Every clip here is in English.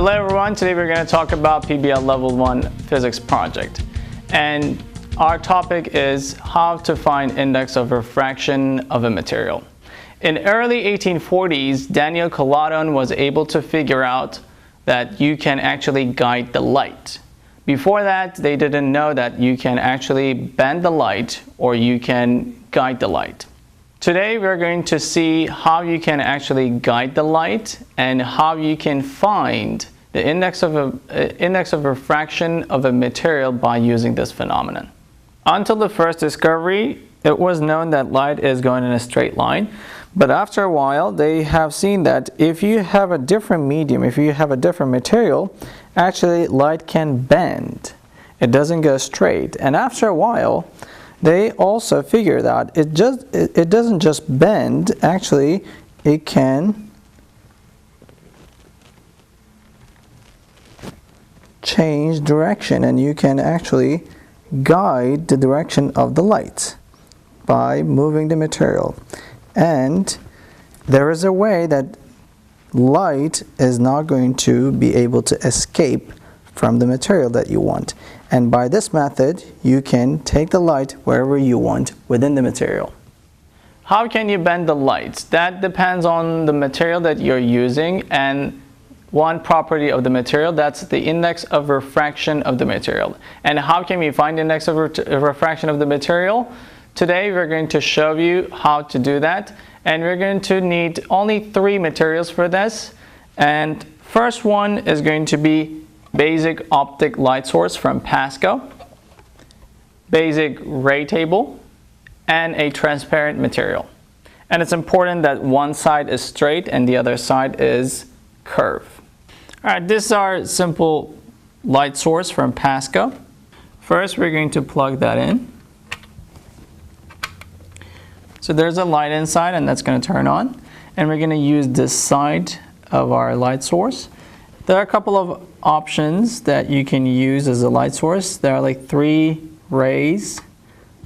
Hello everyone, today we're going to talk about PBL Level 1 Physics project. And our topic is how to find index of refraction of a material. In early 1840s, Daniel Colladon was able to figure out that you can actually guide the light. Before that, they didn't know that you can actually bend the light or you can guide the light. Today we're going to see how you can actually guide the light and how you can find the index of refraction of a material by using this phenomenon. Until the first discovery, it was known that light is going in a straight line, but after a while they have seen that if you have a different medium, if you have a different material, actually light can bend. It doesn't go straight, and after a while they also figure that it doesn't just bend, actually it can change direction, and you can actually guide the direction of the light by moving the material. And there is a way that light is not going to be able to escape from the material that you want. And by this method, you can take the light wherever you want within the material. How can you bend the light? That depends on the material that you're using, and one property of the material, that's the index of refraction of the material. And how can we find the index of refraction of the material? Today we're going to show you how to do that, and we're going to need only 3 materials for this. And first one is going to be basic optic light source from Pasco, basic ray table, and a transparent material. And it's important that one side is straight and the other side is curved. Alright, this is our simple light source from Pasco. First we're going to plug that in. So there's a light inside, and that's going to turn on. And we're going to use this side of our light source. There are a couple of options that you can use as a light source. There are like 3 rays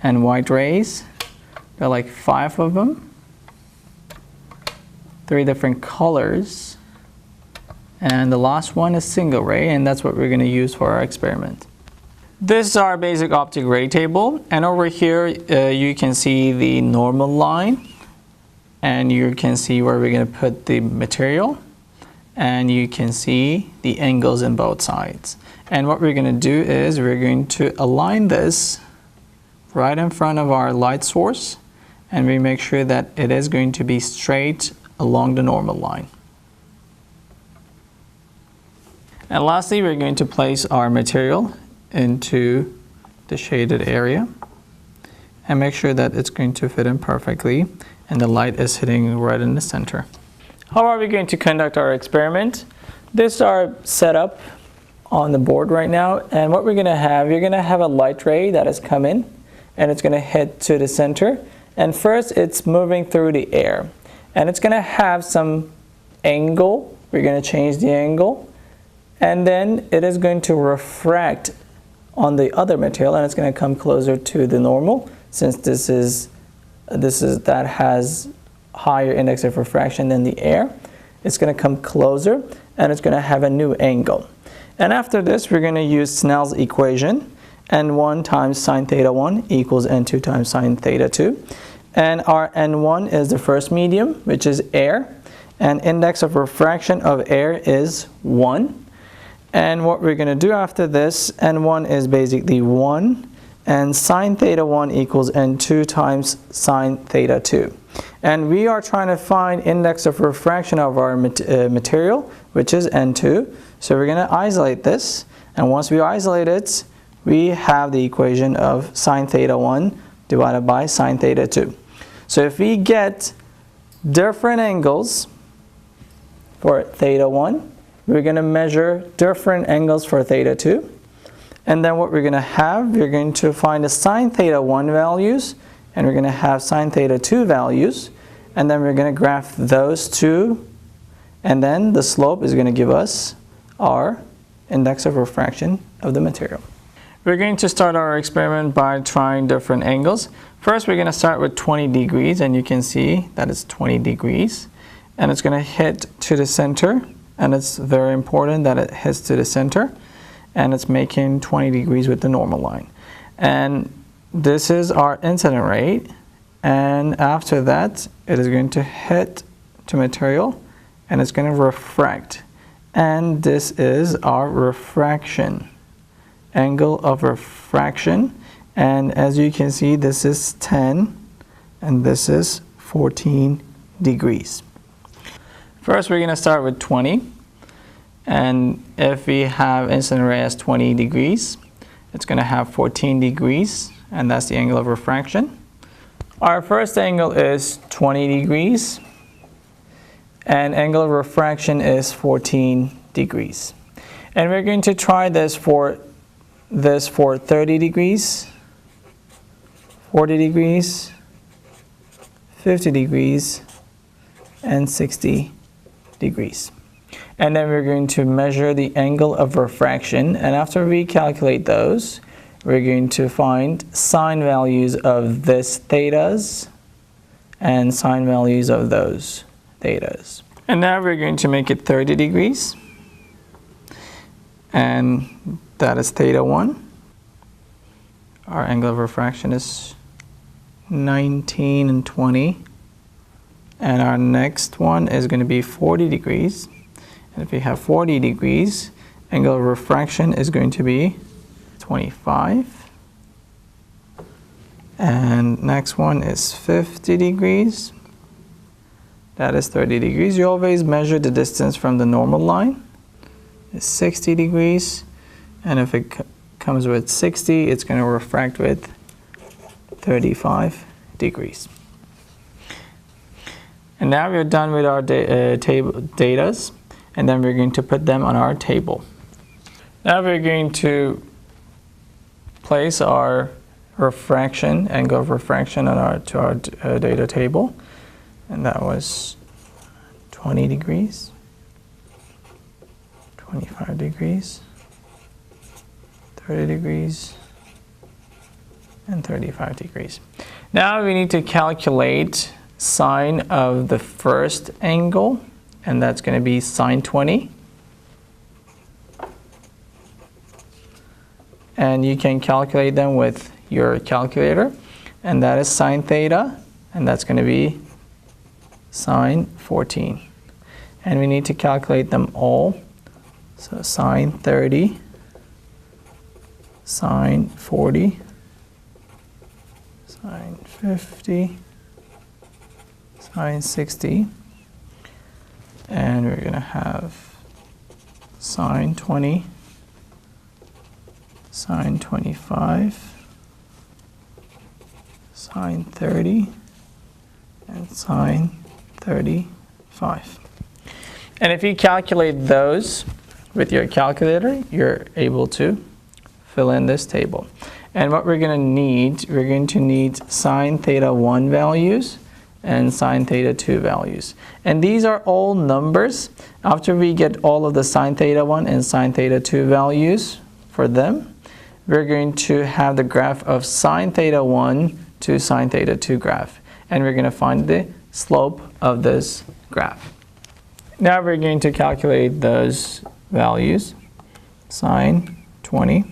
and white rays. There are like 5 of them. 3 different colors. And the last one is single ray, and that's what we're going to use for our experiment. This is our basic optic ray table, and over here you can see the normal line, and you can see where we're going to put the material, and you can see the angles in both sides. And what we're going to do is we're going to align this right in front of our light source, and we make sure that it is going to be straight along the normal line. And lastly, we're going to place our material into the shaded area and make sure that it's going to fit in perfectly and the light is hitting right in the center. How are we going to conduct our experiment? This is our setup on the board right now, and what we're going to have, you're going to have a light ray that has come in and it's going to hit to the center, and first it's moving through the air and it's going to have some angle. We're going to change the angle, and then it is going to refract on the other material, and it's going to come closer to the normal, since that has higher index of refraction than the air. It's going to come closer and it's going to have a new angle. And after this we're going to use Snell's equation, n1 times sine theta 1 equals n2 times sine theta 2. And our n1 is the first medium, which is air, and index of refraction of air is 1. And what we're going to do after this, n1 is basically 1, and sine theta 1 equals n2 times sine theta 2. And we are trying to find index of refraction of our material, which is n2. So we're going to isolate this, and once we isolate it, we have the equation of sine theta 1 divided by sine theta 2. So if we get different angles for theta 1, we're going to measure different angles for theta 2. And then what we're going to have, we're going to find the sine theta 1 values, and we're going to have sine theta 2 values. And then we're going to graph those two, and then the slope is going to give us our index of refraction of the material. We're going to start our experiment by trying different angles. First, we're going to start with 20 degrees, and you can see that it's 20 degrees. And it's going to hit to the center and it's very important that it hits to the center, and it's making 20 degrees with the normal line. And this is our incident rate, and after that it is going to hit to material and it's going to refract, and this is our refraction, angle of refraction. And as you can see, this is 10 and this is 14 degrees. First we're going to start with 20, and if we have incident ray as 20 degrees, it's going to have 14 degrees, and that's the angle of refraction. Our first angle is 20 degrees, and angle of refraction is 14 degrees. And we're going to try this for 30 degrees, 40 degrees, 50 degrees, and 60 degrees. And then we're going to measure the angle of refraction, and after we calculate those, we're going to find sine values of this thetas and sine values of those thetas. And now we're going to make it 30 degrees, and that is theta 1. Our angle of refraction is 19 and 20, and our next one is going to be 40 degrees. And if we have 40 degrees, angle of refraction is going to be 25. And next one is 50 degrees. That is 30 degrees. You always measure the distance from the normal line. It's 60 degrees. And if it comes with 60, it's going to refract with 35 degrees. And now we're done with our datas. And then we're going to put them on our table. Now we're going to place our refraction, angle of refraction on our data table, and that was 20 degrees, 25 degrees, 30 degrees, and 35 degrees. Now we need to calculate sine of the first angle, and that's going to be sine 20. And you can calculate them with your calculator, and that is sine theta, and that's going to be sine 14. And we need to calculate them all. So sine 30, sine 40, sine 50, sine 60, and we're going to have sine 20, sine 25, sine 30, and sine 35. And if you calculate those with your calculator, you're able to fill in this table. And what we're going to need sine theta 1 values and sine theta 2 values. And these are all numbers. After we get all of the sine theta 1 and sine theta 2 values for them, we're going to have the graph of sine theta 1 to sine theta 2 graph. And we're going to find the slope of this graph. Now we're going to calculate those values. Sine 20,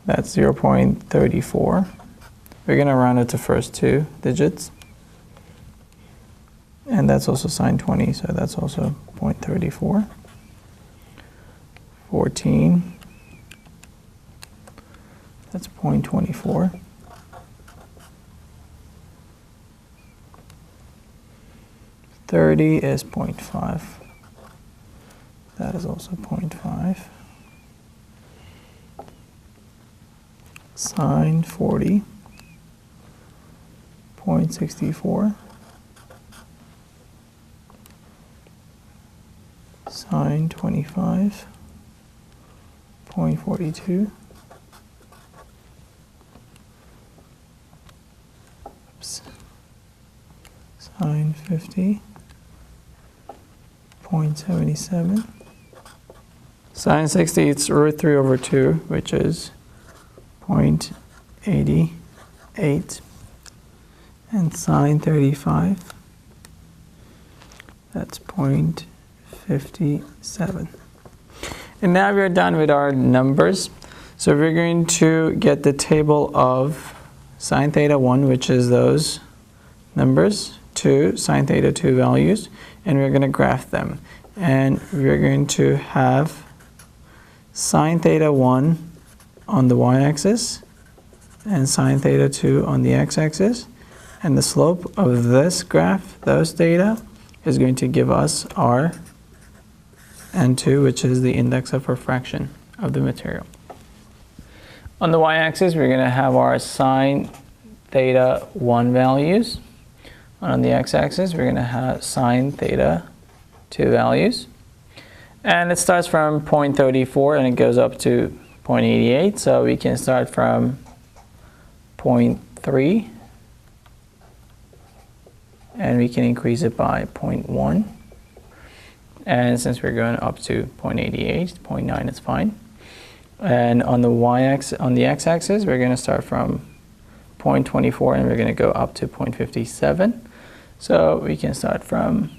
that's 0.34. We're going to round it to first two digits. And that's also sine 20, so that's also 0.34. 14, that's 0.24. 30 is 0.5. That is also 0.5. Sine 40, 0.64. Sine 25, 0.42. Oops. Sine 50, 0.77. Sine 60, it's root 3 over 2, which is 0.88. And sine 35, that's 0.88. 0.57. And now we're done with our numbers. So we're going to get the table of sine theta 1, which is those numbers, 2, sine theta 2 values, and we're going to graph them. And we're going to have sine theta 1 on the y-axis and sine theta 2 on the x-axis. And the slope of this graph, those data, is going to give us our N2, which is the index of refraction of the material. On the y-axis, we're going to have our sine theta 1 values. And on the x-axis, we're going to have sine theta 2 values. And it starts from 0.34 and it goes up to 0.88. So we can start from 0.3 and we can increase it by 0.1. And since we're going up to 0.88, 0.9 is fine. And on the y-axis, on the x-axis, we're going to start from 0.24 and we're going to go up to 0.57. So we can start from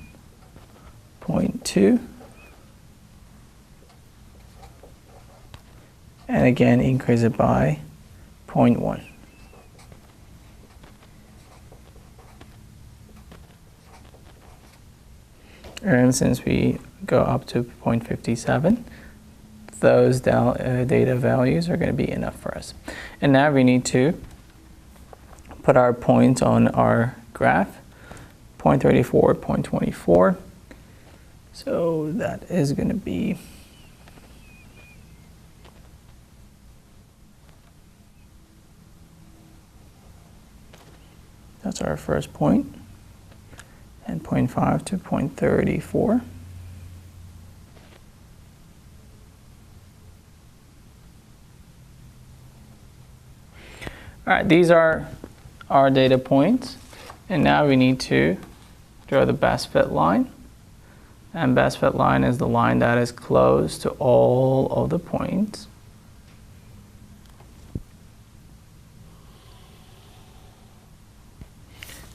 0.2 and again increase it by 0.1. And since we go up to 0.57, those data values are going to be enough for us. And now we need to put our points on our graph, 0.34, 0.24. So that is going to be that's our first point, and 0.5 to 0.34. All right, these are our data points, and now we need to draw the best fit line. And best fit line is the line that is close to all of the points.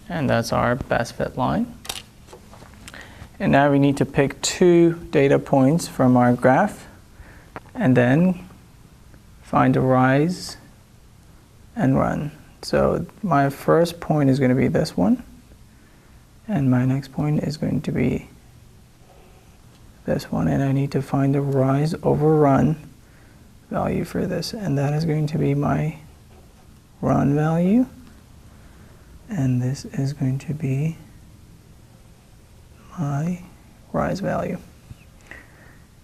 And that's our best fit line. And now we need to pick 2 data points from our graph and then find a rise and run. So my first point is going to be this one, and my next point is going to be this one, and I need to find the rise over run value for this, and that is going to be my run value, and this is going to be my rise value.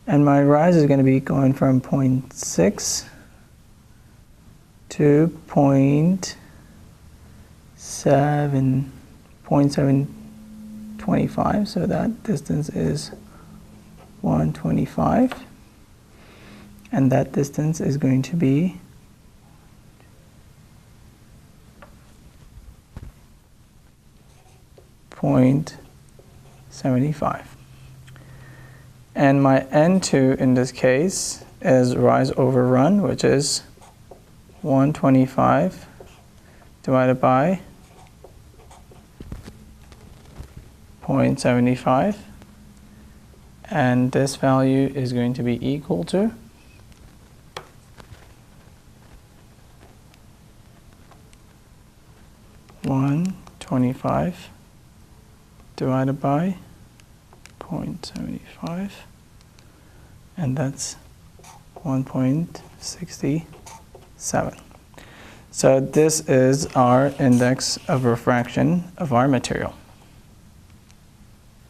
And my rise is going to be going from 0.6 to 0.725, so that distance is 125, and that distance is going to be 0.75. And my N2 in this case is rise over run, which is 125 divided by 0.75. And this value is going to be equal to 125 divided by 0.75, and that's 1.67. So this is our index of refraction of our material.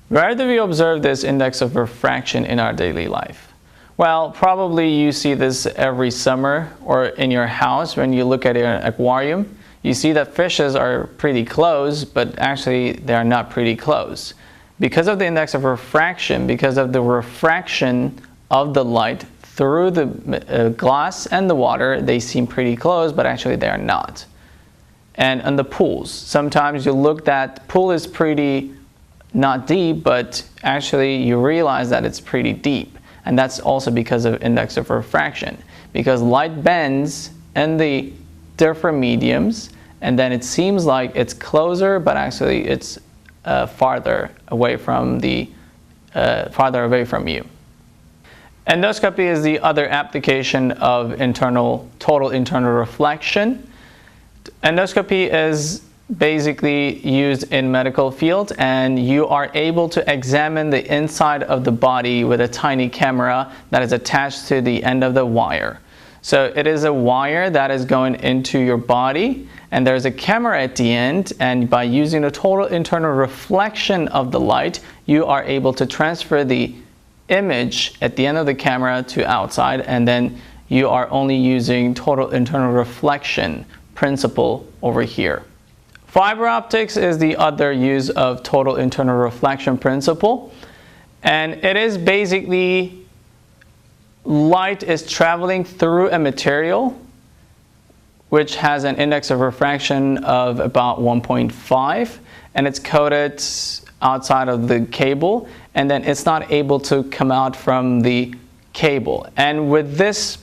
Where do we observe this index of refraction in our daily life? Well, probably you see this every summer or in your house when you look at an aquarium. You see that fishes are pretty close, but actually they are not pretty close. Because of the index of refraction, because of the refraction of the light through the glass and the water, they seem pretty close, but actually they are not. And on the pools, sometimes you look that pool is pretty not deep, but actually you realize that it's pretty deep. And that's also because of index of refraction. Because light bends in the different mediums, and then it seems like it's closer, but actually it's farther away from the farther away from you. Endoscopy is the other application of total internal reflection. Endoscopy is basically used in medical field, and you are able to examine the inside of the body with a tiny camera that is attached to the end of the wire. So it is a wire that is going into your body, and there's a camera at the end, and by using the total internal reflection of the light, you are able to transfer the image at the end of the camera to outside, and then you are only using total internal reflection principle over here. Fiber optics is the other use of total internal reflection principle, and it is basically light is traveling through a material which has an index of refraction of about 1.5, and it's coated outside of the cable, and then it's not able to come out from the cable. And with this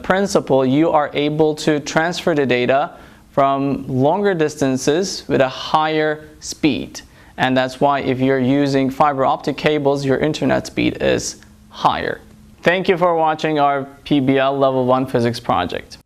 principle, you are able to transfer the data from longer distances with a higher speed. And that's why if you're using fiber optic cables, your internet speed is higher. Thank you for watching our PBL Level 1 Physics project.